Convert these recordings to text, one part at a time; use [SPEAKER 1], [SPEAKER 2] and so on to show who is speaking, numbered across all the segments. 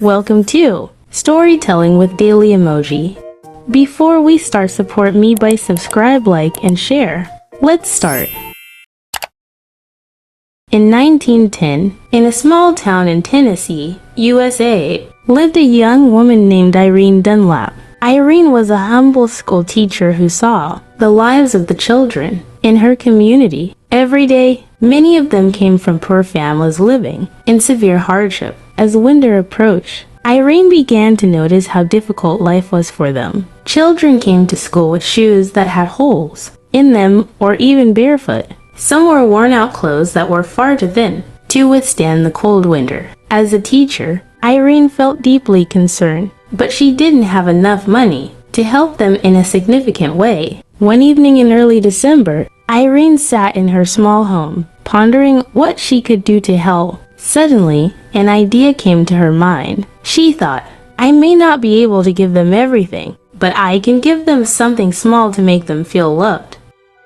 [SPEAKER 1] Welcome to Storytelling with Daily Emoji. Before we start, support me by subscribe, like, and share. Let's start. In 1910, in a small town in Tennessee, USA, lived a young woman named Irene Dunlap. Irene was a humble school teacher who saw the lives of the children in her community. Every day, many of them came from poor families living in severe hardship. As winter approached, Irene began to notice how difficult life was for them. Children came to school with shoes that had holes in them or even barefoot. Some wore worn-out clothes that were far too thin to withstand the cold winter. As a teacher, Irene felt deeply concerned, but she didn't have enough money to help them in a significant way. One evening in early December, Irene sat in her small home, pondering what she could do to help. Suddenly, an idea came to her mind. She thought, I may not be able to give them everything, but I can give them something small to make them feel loved.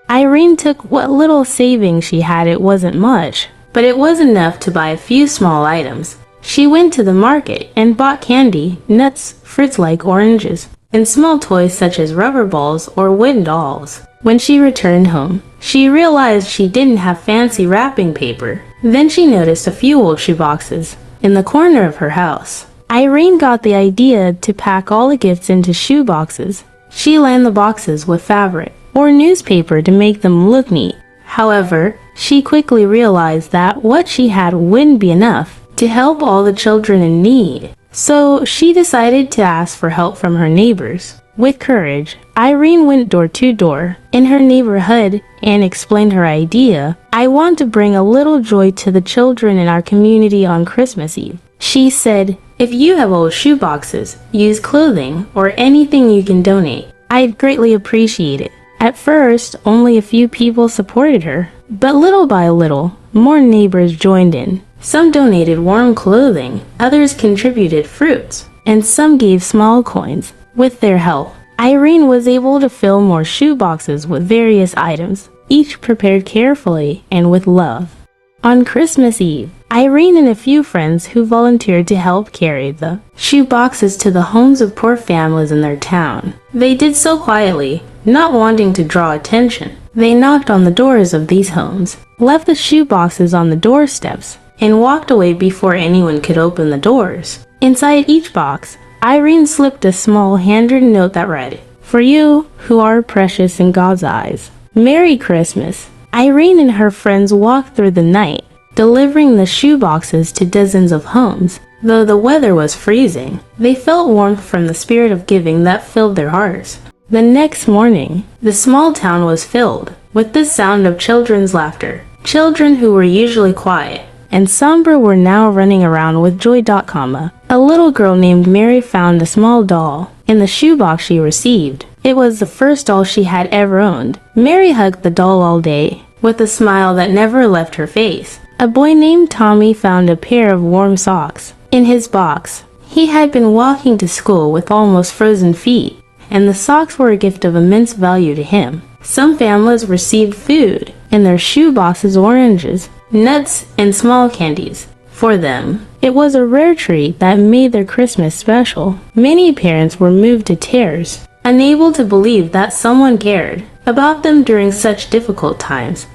[SPEAKER 1] Irene took what little savings she had. It wasn't much, but it was enough to buy a few small items. She went to the market and bought candy, nuts, fruits like oranges, and small toys such as rubber balls or wooden dolls. When she returned home, she realized she didn't have fancy wrapping paper. Then she noticed a few old shoeboxes in the corner of her house. Irene got the idea to pack all the gifts into shoeboxes. She lined the boxes with fabric or newspaper to make them look neat. However, she quickly realized that what she had wouldn't be enough to help all the children in need. So she decided to ask for help from her neighbors. With courage, Irene went door to door in her neighborhood and explained her idea. I want to bring a little joy to the children in our community on Christmas Eve. She said, if you have old shoeboxes, used clothing, or anything you can donate, I'd greatly appreciate it. At first, only a few people supported her, but little by little, more neighbors joined in. Some donated warm clothing, others contributed fruits, and some gave small coins. With their help, Irene was able to fill more shoeboxes with various items, each prepared carefully and with love. On Christmas Eve, Irene and a few friends who volunteered to help carry the shoeboxes to the homes of poor families in their town. They did so quietly, not wanting to draw attention. They knocked on the doors of these homes, left the shoeboxes on the doorsteps, and walked away before anyone could open the doors. Inside each box, Irene slipped a small handwritten note that read, for you who are precious in God's eyes. Merry Christmas. Irene and her friends walked through the night, delivering the shoeboxes to dozens of homes. Though the weather was freezing, they felt warmth from the spirit of giving that filled their hearts. The next morning, the small town was filled with the sound of children's laughter. Children who were usually quiet and somber were now running around with joy. A little girl named Mary found a small doll in the shoebox she received. It was the first doll she had ever owned. Mary hugged the doll all day, with a smile that never left her face. A boy named Tommy found a pair of warm socks in his box. He had been walking to school with almost frozen feet, and the socks were a gift of immense value to him. Some families received food in their shoeboxes, oranges, nuts, and small candies. For them, it was a rare treat that made their Christmas special. Many parents were moved to tears, unable to believe that someone cared about them during such difficult times.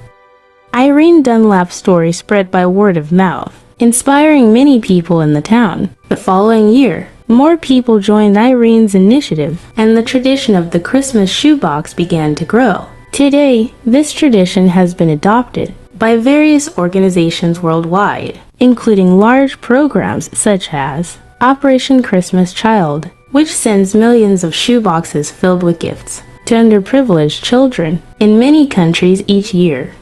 [SPEAKER 1] Irene Dunlap's story spread by word of mouth, inspiring many people in the town. The following year, more people joined Irene's initiative, and the tradition of the Christmas shoebox began to grow. Today, this tradition has been adopted by various organizations worldwide, including large programs such as Operation Christmas Child, which sends millions of shoeboxes filled with gifts to underprivileged children in many countries each year.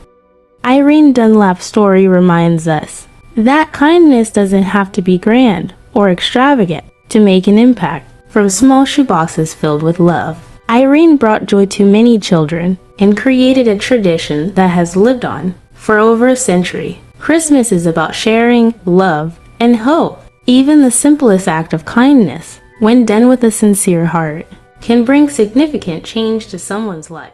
[SPEAKER 1] Irene Dunlap's story reminds us that kindness doesn't have to be grand or extravagant to make an impact. From small shoeboxes filled with love, Irene brought joy to many children and created a tradition that has lived on for over a century. Christmas is about sharing, love, and hope. Even the simplest act of kindness, when done with a sincere heart, can bring significant change to someone's life.